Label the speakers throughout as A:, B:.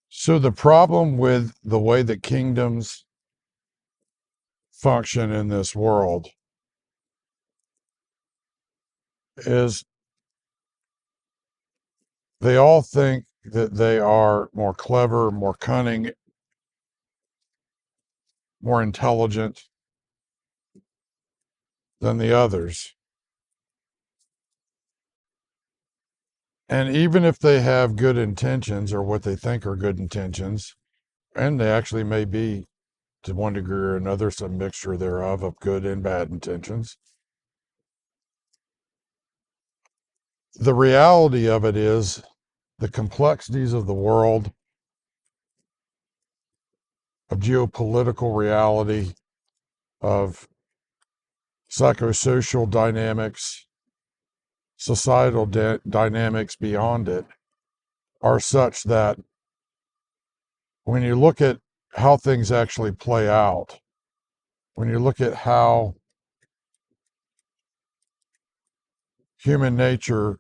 A: So the problem with the way that kingdoms function in this world is they all think that they are more clever, more cunning, more intelligent than the others. And even if they have good intentions or what they think are good intentions, and they actually may be to one degree or another, some mixture thereof of good and bad intentions, the reality of it is the complexities of the world, of geopolitical reality, of psychosocial dynamics, societal dynamics beyond it, are such that when you look at how things actually play out, when you look at how human nature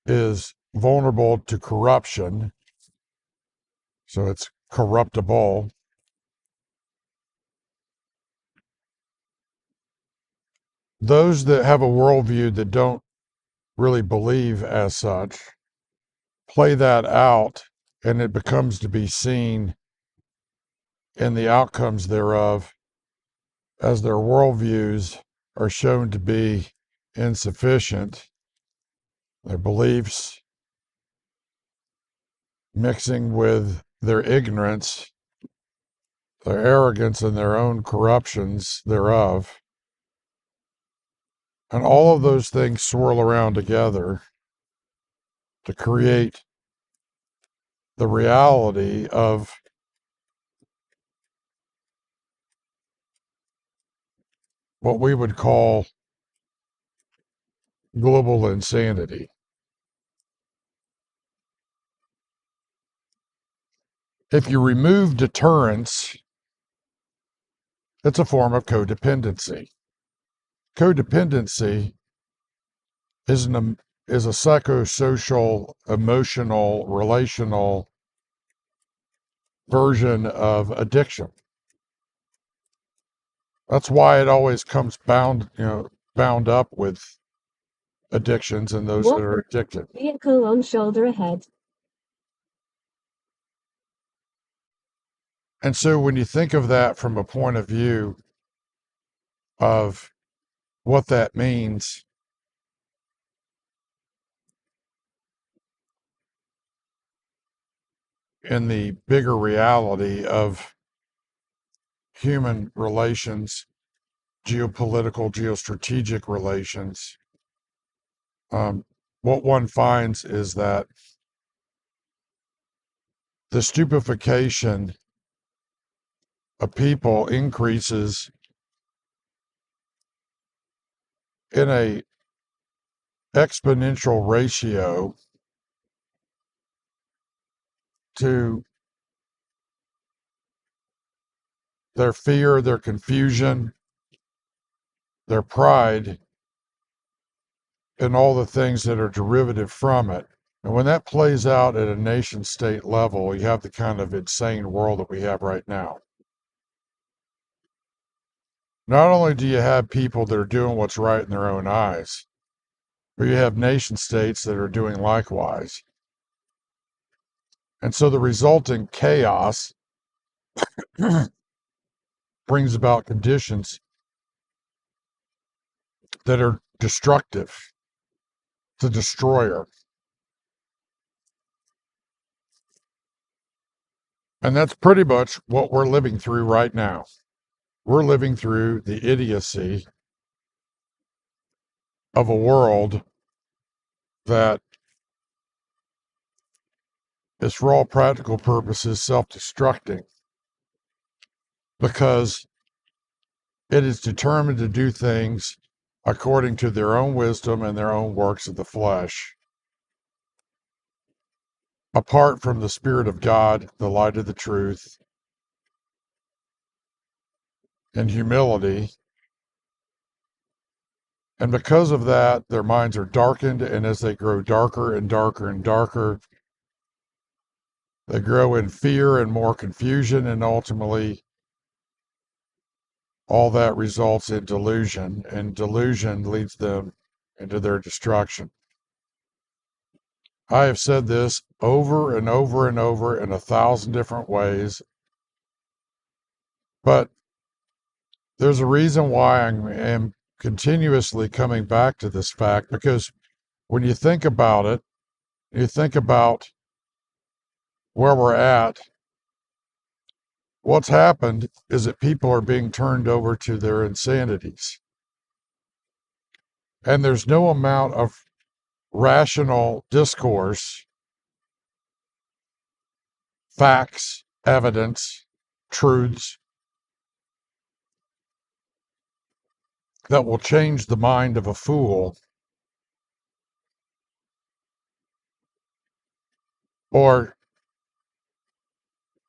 A: is vulnerable to corruption, so it's corruptible, those that have a worldview that don't really believe as such play that out, and it becomes to be seen in the outcomes thereof as their worldviews are shown to be insufficient, their beliefs mixing with their ignorance, their arrogance, and their own corruptions thereof. And all of those things swirl around together to create the reality of what we would call global insanity. If you remove deterrence, it's a form of codependency. Codependency is is a psychosocial, emotional, relational version of addiction. That's why it always comes bound up with addictions and those that are addicted.
B: Vehicle on shoulder ahead.
A: And so when you think of that from a point of view of what that means, in the bigger reality of human relations, geopolitical, geostrategic relations, what one finds is that the stupefaction of people increases in a exponential ratio to their fear, their confusion, their pride, and all the things that are derivative from it. And when that plays out at a nation state level, you have the kind of insane world that we have right now. Not only do you have people that are doing what's right in their own eyes, but you have nation states that are doing likewise. And so the resulting chaos brings about conditions that are destructive, to destroyer. And that's pretty much what we're living through right now. We're living through the idiocy of a world that is, for all practical purposes, self-destructing because it is determined to do things according to their own wisdom and their own works of the flesh, apart from the Spirit of God, the light of the truth, and humility, And because of that, their minds are darkened. And as they grow darker and darker and darker, they grow in fear and more confusion. And ultimately, all that results in delusion. And delusion leads them into their destruction. I have said this over and over and over in 1,000 different ways, but there's a reason why I am continuously coming back to this fact, because when you think about it, you think about where we're at, what's happened is that people are being turned over to their insanities. And there's no amount of rational discourse, facts, evidence, truths that will change the mind of a fool or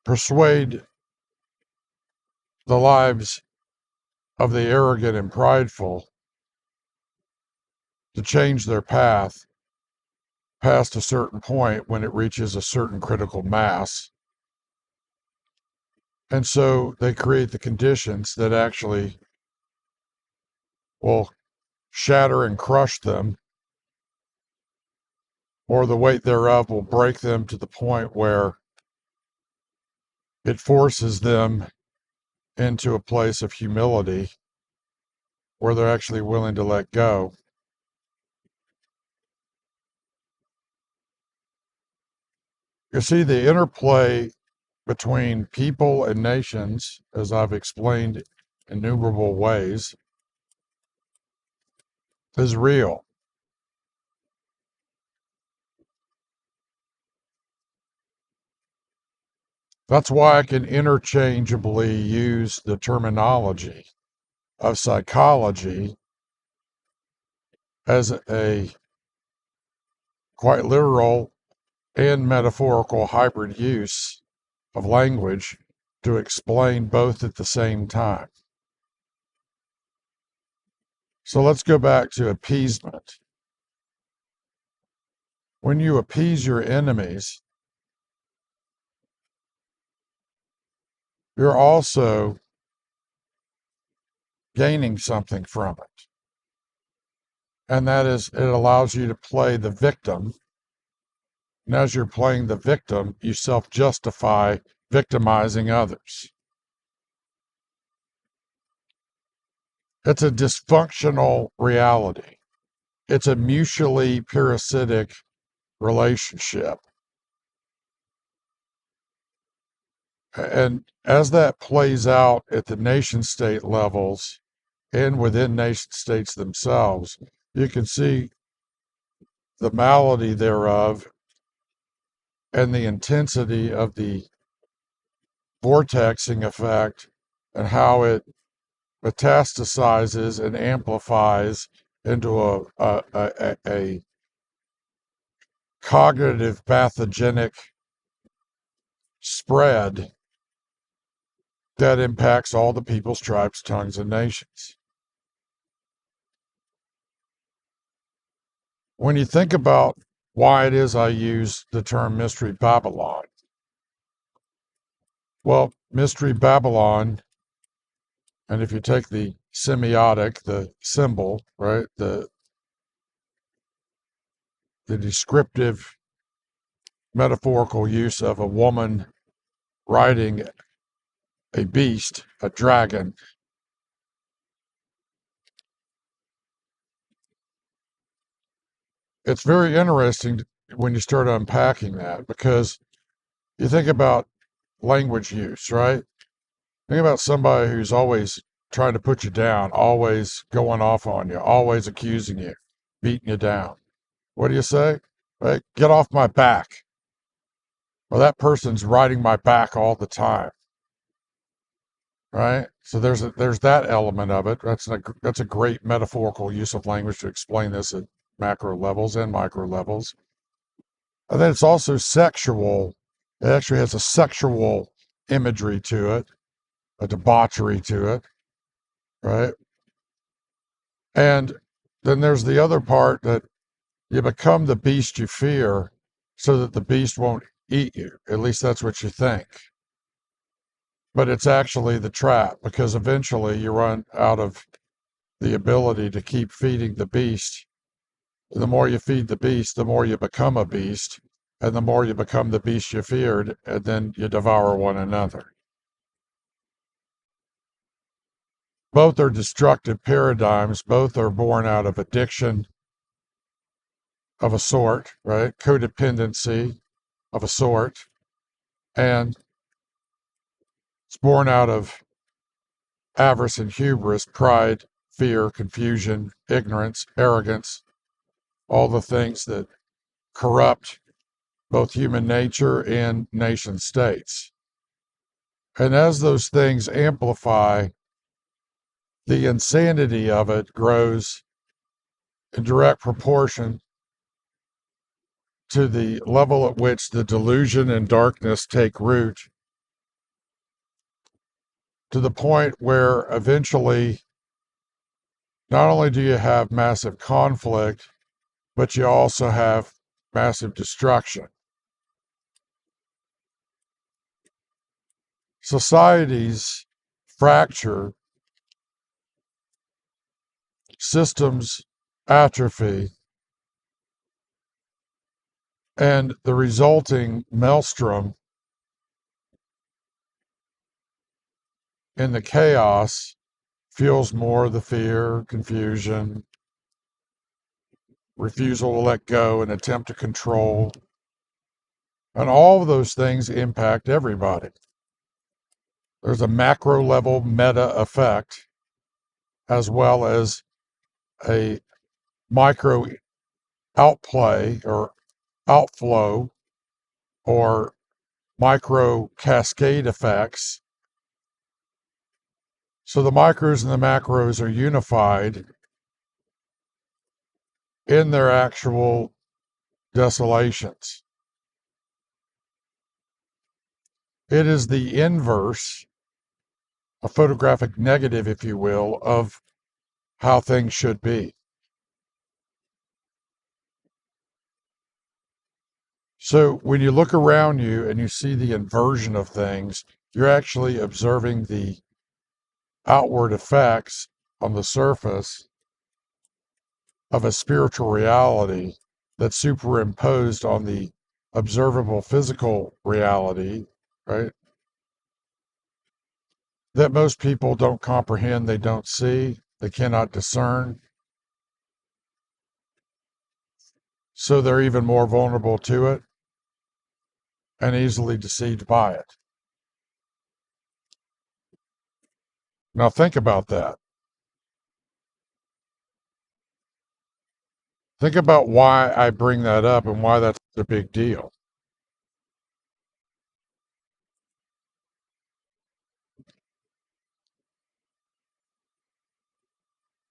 A: persuade the lives of the arrogant and prideful to change their path past a certain point when it reaches a certain critical mass. And so they create the conditions that actually will shatter and crush them, or the weight thereof will break them to the point where it forces them into a place of humility where they're actually willing to let go. You see, the interplay between people and nations, as I've explained innumerable ways, is real. That's why I can interchangeably use the terminology of psychology as a quite literal and metaphorical hybrid use of language to explain both at the same time. So let's go back to appeasement. When you appease your enemies, you're also gaining something from it. And that is, it allows you to play the victim. And as you're playing the victim, you self justify victimizing others. It's a dysfunctional reality. It's a mutually parasitic relationship. And as that plays out at the nation state levels and within nation states themselves, you can see the malady thereof and the intensity of the vortexing effect and how it metastasizes and amplifies into a cognitive pathogenic spread that impacts all the peoples, tribes, tongues, and nations. When you think about why it is I use the term Mystery Babylon, well, Mystery Babylon, and if you take the semiotic, the symbol, right, the descriptive metaphorical use of a woman riding a beast, a dragon, it's very interesting when you start unpacking that, because you think about language use, right? Think about somebody who's always trying to put you down, always going off on you, always accusing you, beating you down. What do you say? Right? Get off my back. Well, that person's riding my back all the time, right? So there's that element of it. That's a great metaphorical use of language to explain this at macro levels and micro levels. And then it's also sexual. It actually has a sexual imagery to it, a debauchery to it, right? And then there's the other part that you become the beast you fear so that the beast won't eat you. At least that's what you think. But it's actually the trap because eventually you run out of the ability to keep feeding the beast. The more you feed the beast, the more you become a beast, and the more you become the beast you feared, and then you devour one another. Both are destructive paradigms. Both are born out of addiction of a sort, right? Codependency of a sort. And it's born out of avarice and hubris, pride, fear, confusion, ignorance, arrogance, all the things that corrupt both human nature and nation states. And as those things amplify, the insanity of it grows in direct proportion to the level at which the delusion and darkness take root, to the point where eventually not only do you have massive conflict, but you also have massive destruction. Societies fracture, systems atrophy, and the resulting maelstrom in the chaos fuels more of the fear, confusion, refusal to let go, and attempt to control. And all of those things impact everybody. There's a macro level meta effect as well as a micro outplay or outflow or micro cascade effects. So the micros and the macros are unified in their actual desolations. It is the inverse, a photographic negative, if you will, of how things should be. So when you look around you and you see the inversion of things, you're actually observing the outward effects on the surface of a spiritual reality that's superimposed on the observable physical reality, right? That most people don't comprehend, they don't see, they cannot discern. So they're even more vulnerable to it and easily deceived by it. Now think about that. Think about why I bring that up and why that's a big deal.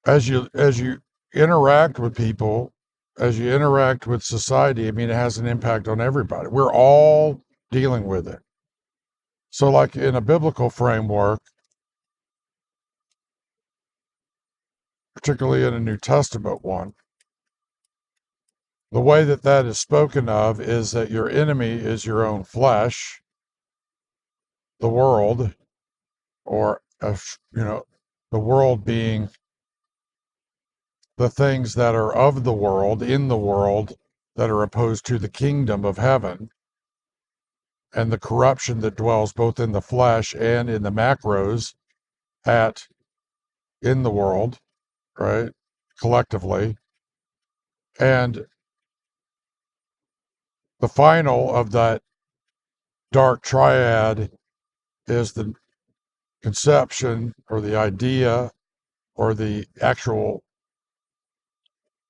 A: As you interact with people, as you interact with society, I mean, it has an impact on everybody. We're all dealing with it. So, like in a biblical framework, particularly in a New Testament one, the way that that is spoken of is that your enemy is your own flesh, the world, or the world being the things that are of the world, in the world, that are opposed to the kingdom of heaven, and the corruption that dwells both in the flesh and in the macros at in the world, right? Collectively. And the final of that dark triad is the conception or the idea or the actual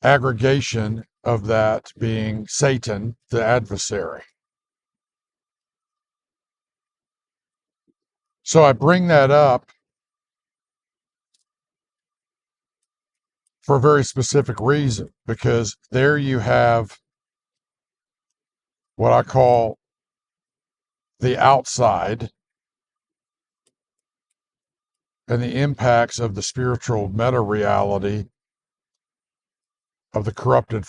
A: aggregation of that being Satan, the adversary. So I bring that up for a very specific reason, because there you have what I call the outside and the impacts of the spiritual meta reality of the corruptive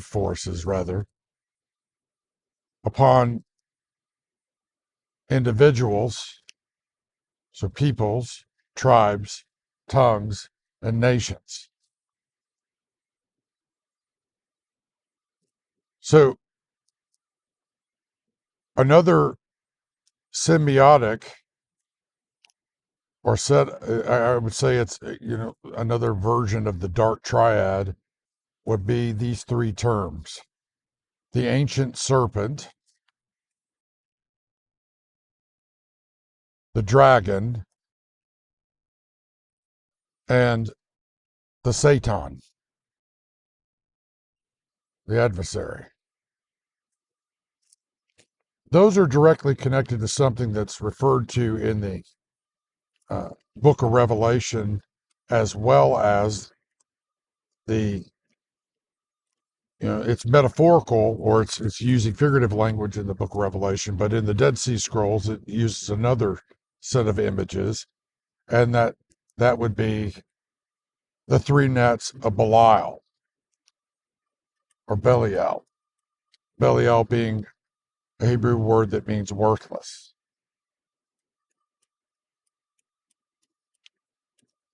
A: forces rather, upon individuals, so peoples, tribes, tongues, and nations. So another symbiotic or set, I would say it's, another version of the dark triad would be these three terms: the ancient serpent, the dragon, and the Satan, the adversary. Those are directly connected to something that's referred to in the book of Revelation, as well as the, it's metaphorical, or it's using figurative language in the book of Revelation, but in the Dead Sea Scrolls, it uses another set of images, and that would be the three nets of Belial, or Belial. Belial being a Hebrew word that means worthless.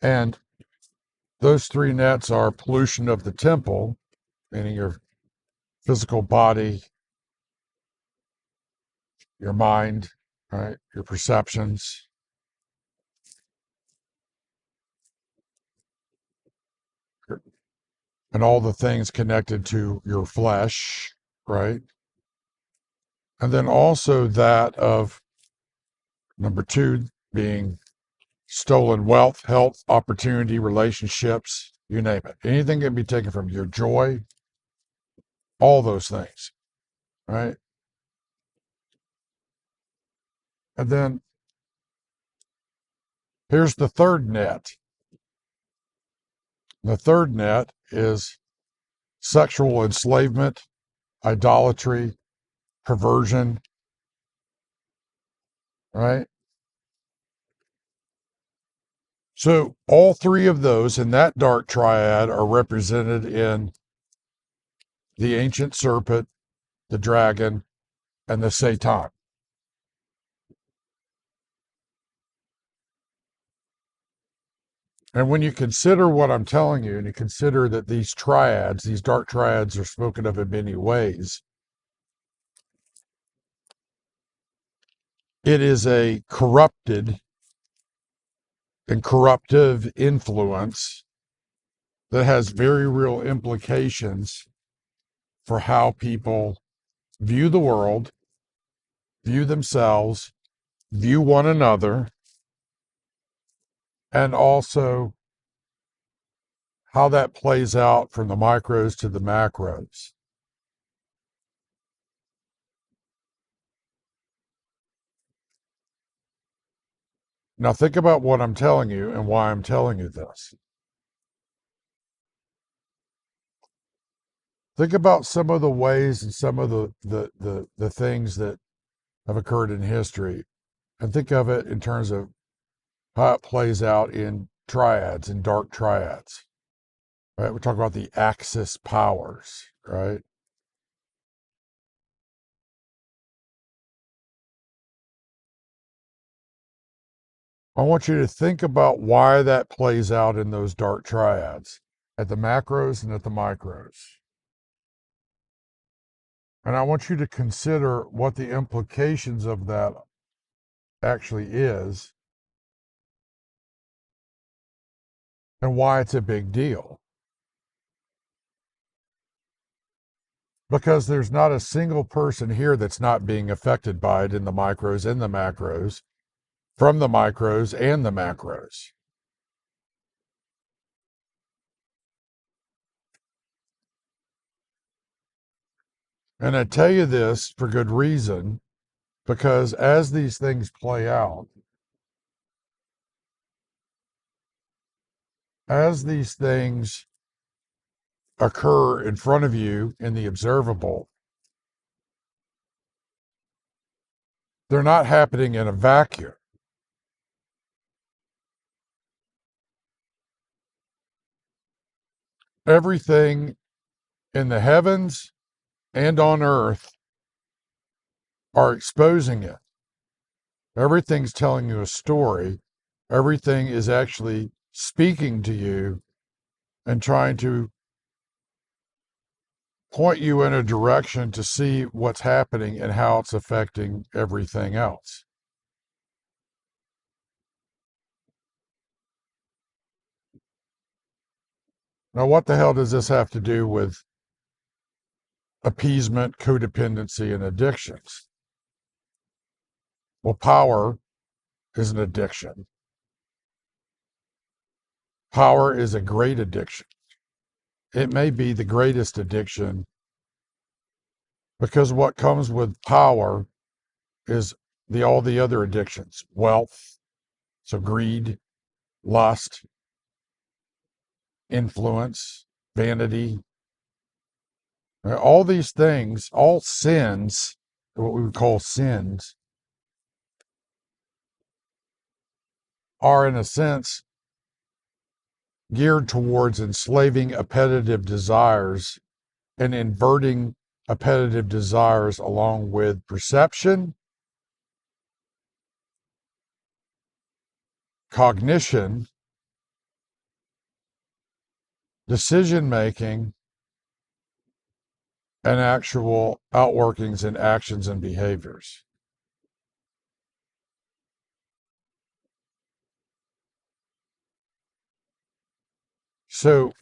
A: And those three nets are pollution of the temple, meaning your physical body, your mind, right, your perceptions, and all the things connected to your flesh, right? And then also that of number two being stolen wealth, health, opportunity, relationships, you name it. Anything can be taken from your joy, all those things, right? And then here's the third net. The third net is sexual enslavement, idolatry, perversion, right? So all three of those in that dark triad are represented in the ancient serpent, the dragon, and the Satan. And when you consider what I'm telling you, and you consider that these triads, these dark triads, are spoken of in many ways, it is a corrupted and corruptive influence that has very real implications for how people view the world, view themselves, view one another, and also how that plays out from the micros to the macros. Now, think about what I'm telling you and why I'm telling you this. Think about some of the ways and some of the things that have occurred in history, and think of it in terms of how it plays out in triads, in dark triads. Right? We talk about the Axis powers, right? I want you to think about why that plays out in those dark triads, at the macros and at the micros. And I want you to consider what the implications of that actually is and why it's a big deal. Because there's not a single person here that's not being affected by it in the micros and the macros, from the micros and the macros. And I tell you this for good reason, because as these things play out, as these things occur in front of you in the observable, they're not happening in a vacuum. Everything in the heavens and on earth are exposing it. Everything's telling you a story. Everything is actually speaking to you and trying to point you in a direction to see what's happening and how it's affecting everything else. Now, what the hell does this have to do with appeasement, codependency, and addictions? Well, power is an addiction. Power is a great addiction. It may be the greatest addiction because what comes with power is all the other addictions, wealth, so greed, lust, influence, vanity, all these things, all sins, what we would call sins, are in a sense geared towards enslaving appetitive desires and inverting appetitive desires along with perception, cognition, decision making, and actual outworkings in actions and behaviors. So,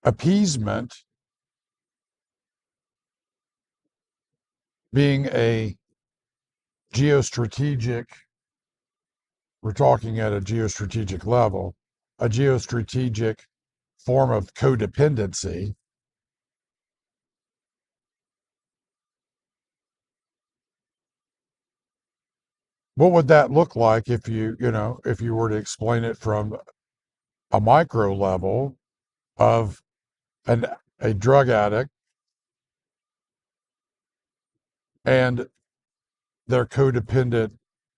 A: appeasement being a geostrategic, we're talking at a geostrategic level, a geostrategic form of codependency. What would that look like if if you were to explain it from a micro level of an, a drug addict and their codependent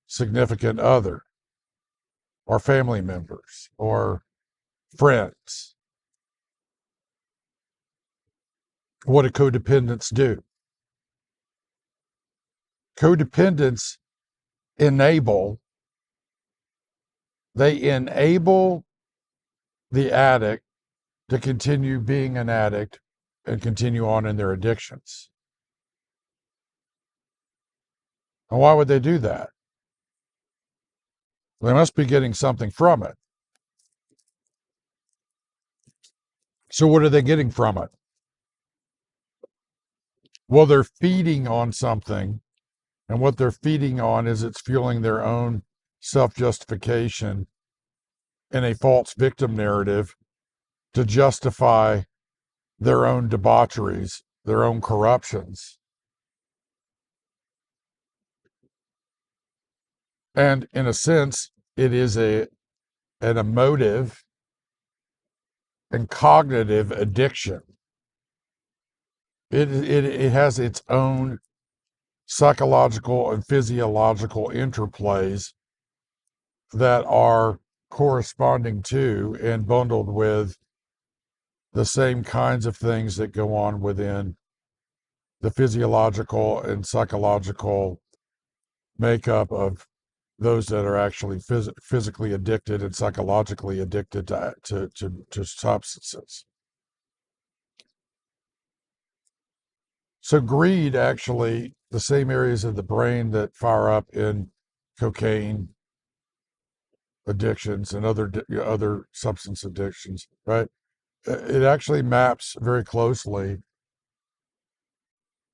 A: significant other or family members or friends? What do codependents do? Codependents enable, they enable the addict to continue being an addict and continue on in their addictions. And why would they do that? They must be getting something from it. So what are they getting from it? Well, they're feeding on something, and what they're feeding on is it's fueling their own self-justification in a false victim narrative to justify their own debaucheries, their own corruptions. And in a sense, it is an emotive and cognitive addiction. It has its own psychological and physiological interplays that are corresponding to and bundled with the same kinds of things that go on within the physiological and psychological makeup of those that are actually physically addicted and psychologically addicted to substances. So greed, actually, the same areas of the brain that fire up in cocaine addictions and other substance addictions, right? It actually maps very closely.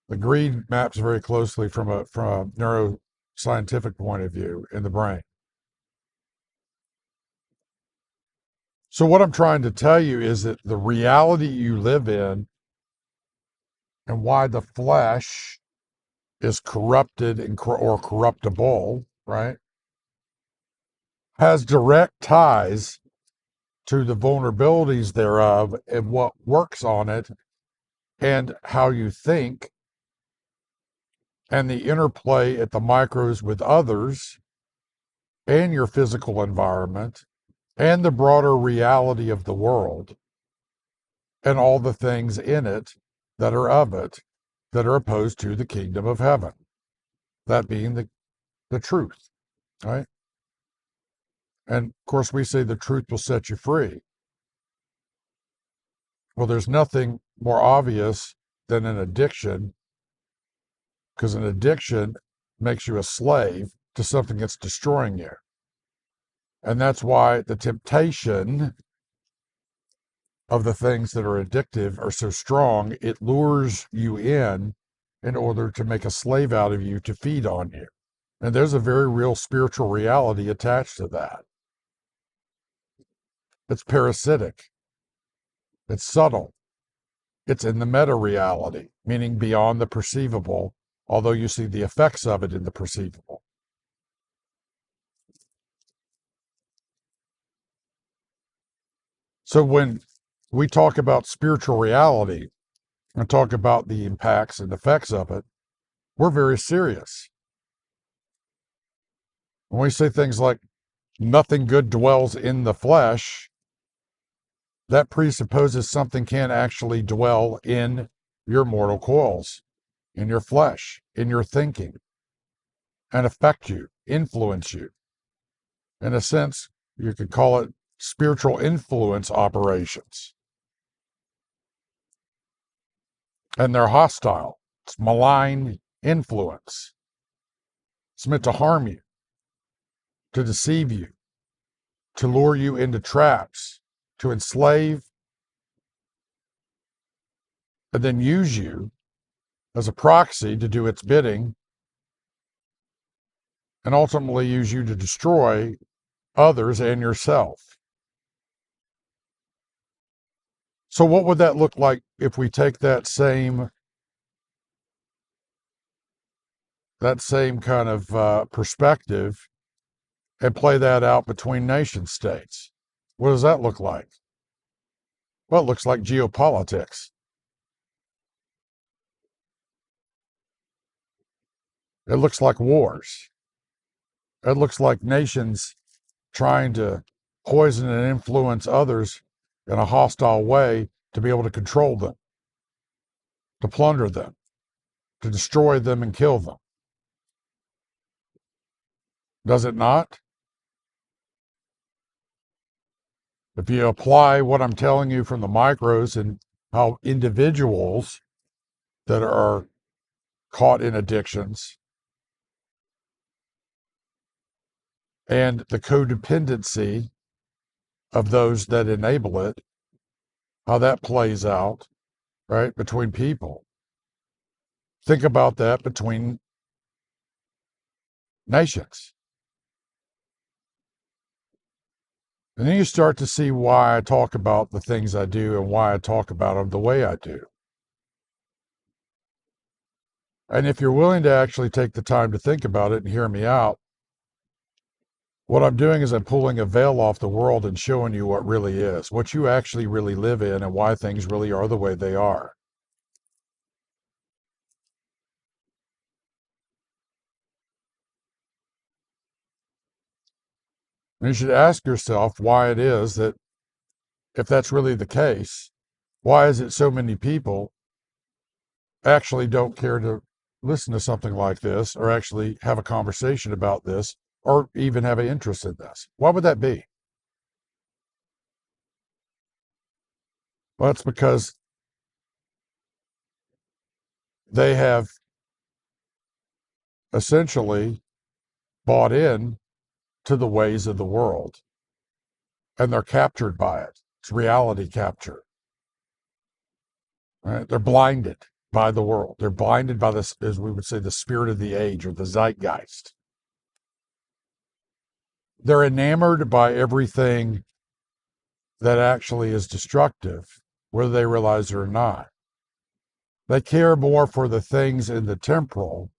A: The greed maps very closely from a neuroscientific point of view in the brain. So what I'm trying to tell you is that the reality you live in and why the flesh is corrupted or corruptible, right, has direct ties to the vulnerabilities thereof and what works on it and how you think and the interplay at the micros with others and your physical environment and the broader reality of the world and all the things in it that are of it that are opposed to the kingdom of heaven, that being the truth, right? And of course, we say the truth will set you free. Well, there's nothing more obvious than an addiction, because an addiction makes you a slave to something that's destroying you. And that's why the temptation of the things that are addictive are so strong. It lures you in order to make a slave out of you to feed on you. And there's a very real spiritual reality attached to that. It's parasitic. It's subtle. It's in the meta reality, meaning beyond the perceivable, although you see the effects of it in the perceivable. So when we talk about spiritual reality and talk about the impacts and effects of it, we're very serious. When we say things like nothing good dwells in the flesh, that presupposes something can actually dwell in your mortal coils, in your flesh, in your thinking, and affect you, influence you. In a sense, you could call it spiritual influence operations. And they're hostile. It's malign influence. It's meant to harm you, to deceive you, to lure you into traps, to enslave, and then use you as a proxy to do its bidding, and ultimately use you to destroy others and yourself. So what would that look like if we take that same kind of perspective and play that out between nation states? What does that look like? Well, it looks like geopolitics. It looks like wars. It looks like nations trying to poison and influence others in a hostile way to be able to control them, to plunder them, to destroy them and kill them. Does it not? If you apply what I'm telling you from the micros and how individuals that are caught in addictions and the codependency of those that enable it, how that plays out, right, between people. Think about that between nations. And then you start to see why I talk about the things I do and why I talk about them the way I do. And if you're willing to actually take the time to think about it and hear me out, what I'm doing is I'm pulling a veil off the world and showing you what really is, what you actually really live in, and why things really are the way they are. And you should ask yourself why it is that, if that's really the case, why is it so many people actually don't care to listen to something like this or actually have a conversation about this or even have an interest in this? Why would that be? Well, it's because they have essentially bought in to the ways of the world and they're captured by it. It's reality capture. Right? They're blinded by the world. They're blinded by this, as we would say, the spirit of the age or the zeitgeist. They're enamored by everything that actually is destructive, whether they realize it or not. They care more for the things in the temporal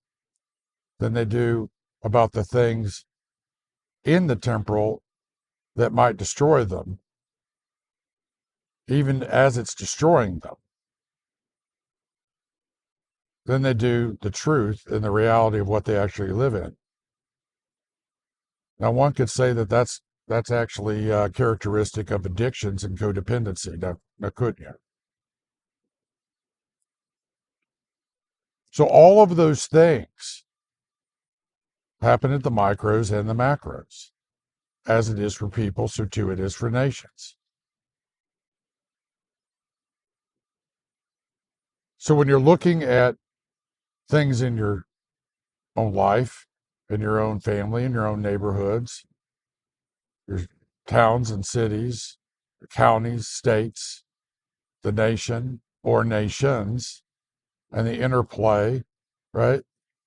A: than they do about the things in the temporal that might destroy them, even as it's destroying them, than they do the truth and the reality of what they actually live in. Now, one could say that that's That's actually characteristic of addictions and codependency. Now couldn't you? So all of those things happen at the micros and the macros. As it is for people, so too it is for nations. So when you're looking at things in your own life, in your own family, in your own neighborhoods, your towns and cities, counties, states, the nation or nations, and the interplay, right?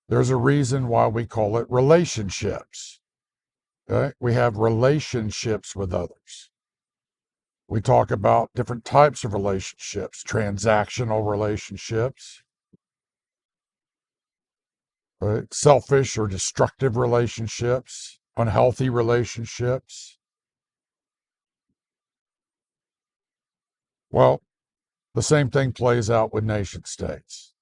A: There's a reason why we call it relationships. Okay? We have relationships with others. We talk about different types of relationships, transactional relationships, right? Selfish or destructive relationships, unhealthy relationships. Well, the same thing plays out with nation states.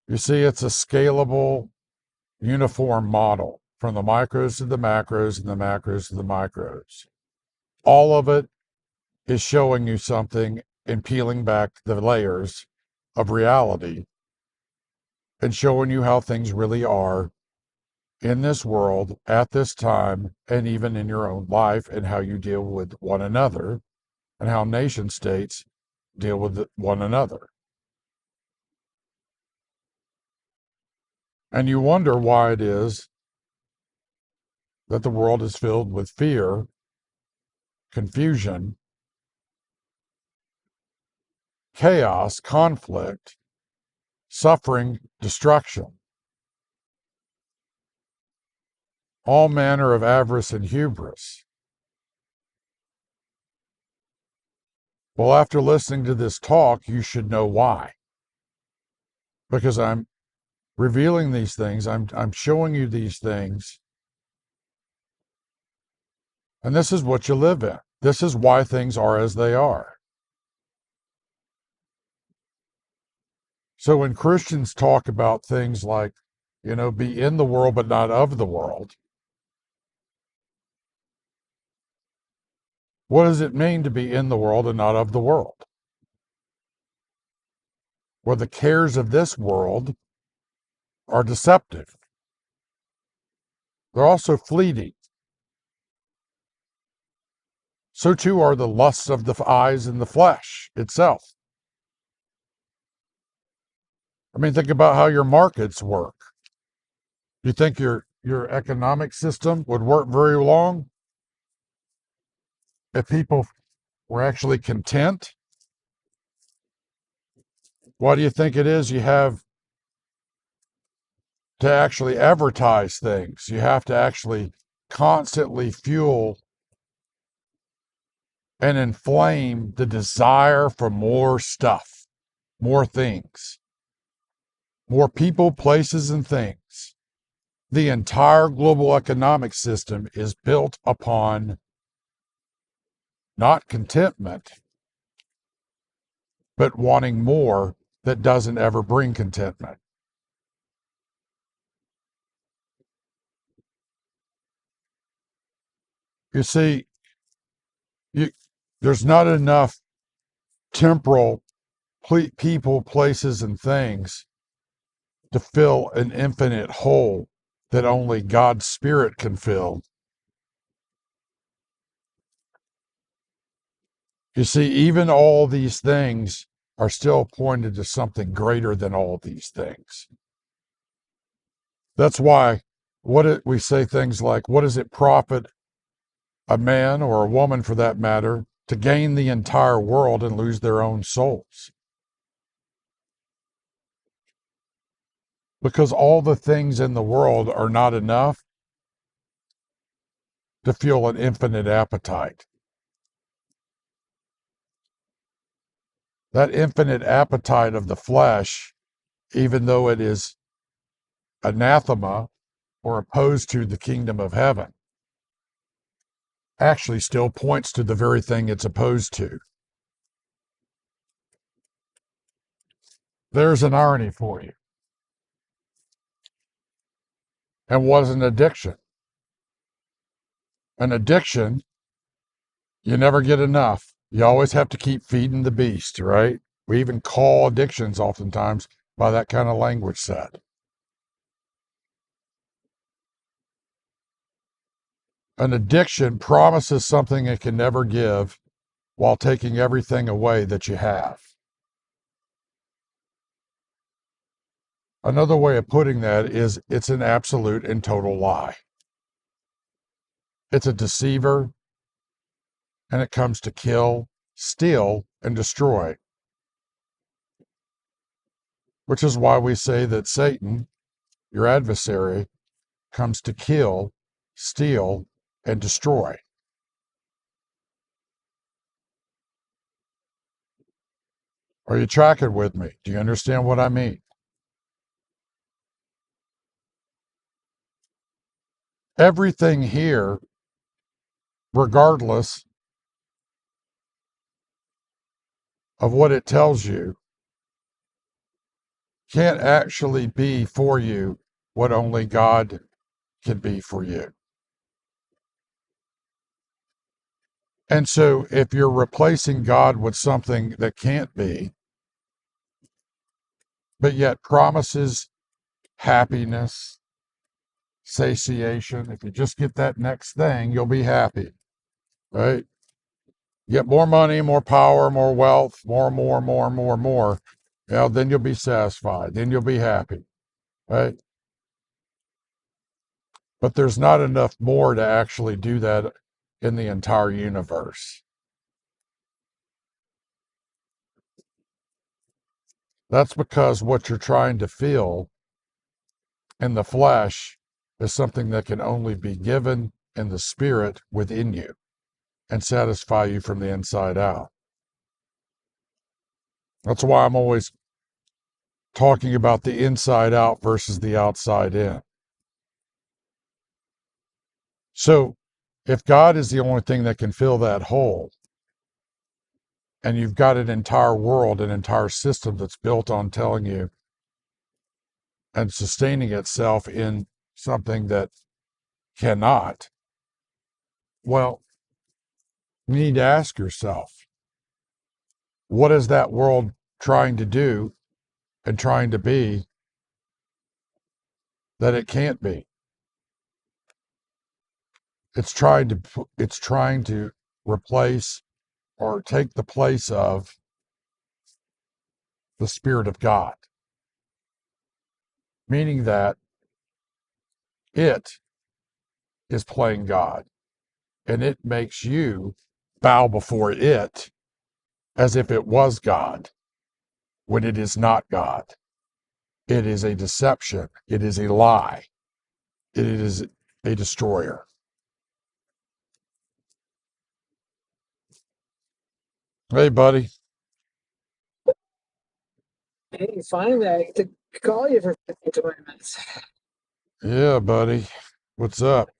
A: You see, it's a scalable, uniform model from the micros to the macros and the macros to the micros. All of it is showing you something and peeling back the layers of reality and showing you how things really are in this world at this time and even in your own life and how you deal with one another and how nation states deal with one another. And you wonder why it is that the world is filled with fear, confusion, chaos, conflict, suffering, destruction, all manner of avarice and hubris. Well, after listening to this talk, you should know why. Because I'm revealing these things, I'm showing you these things, and this is what you live in. This is why things are as they are. So when Christians talk about things like, be in the world but not of the world, what does it mean to be in the world and not of the world? Well, the cares of this world are deceptive. They're also fleeting. So too are the lusts of the eyes and the flesh itself. I mean, think about how your markets work. You think your economic system would work very long if people were actually content? Why do you think it is you have to actually advertise things? You have to actually constantly fuel and inflame the desire for more stuff, more things, more people, places, and things. The entire global economic system is built upon not contentment, but wanting more that doesn't ever bring contentment. You see, you, there's not enough temporal people, places, and things to fill an infinite hole that only God's Spirit can fill. You see, even all these things are still pointed to something greater than all these things. That's why we say things like, what does it profit a man or a woman for that matter to gain the entire world and lose their own souls? Because all the things in the world are not enough to fuel an infinite appetite. That infinite appetite of the flesh, even though it is anathema or opposed to the kingdom of heaven, actually still points to the very thing it's opposed to. There's an irony for you. And was an addiction. An addiction, you never get enough. You always have to keep feeding the beast, right? We even call addictions oftentimes by that kind of language set. An addiction promises something it can never give while taking everything away that you have. Another way of putting that is it's an absolute and total lie. It's a deceiver, and it comes to kill, steal, and destroy, which is why we say that Satan, your adversary, comes to kill, steal, and destroy. Are you tracking with me? Do you understand what I mean? Everything here, regardless of what it tells you, can't actually be for you what only God can be for you. And so if you're replacing God with something that can't be, but yet promises happiness, satiation, if you just get that next thing, you'll be happy, right? Get more money, more power, more wealth, more. Then you'll be satisfied. Then you'll be happy, right? But there's not enough more to actually do that in the entire universe. That's because what you're trying to feel in the flesh is something that can only be given in the spirit within you and satisfy you from the inside out. That's why I'm always talking about the inside out versus the outside in. So if God is the only thing that can fill that hole, and you've got an entire world, an entire system that's built on telling you and sustaining itself in something that cannot, well, you need to ask yourself, what is that world trying to do and trying to be that it can't be? It's trying to replace or take the place of the Spirit of God, meaning that it is playing God and it makes you bow before it as if it was God when it is not God. It is a deception. It is a lie. It is a destroyer. Hey, buddy.
C: Hey, finally, I get to call you for 15, 20 minutes.
A: Yeah, buddy. What's up?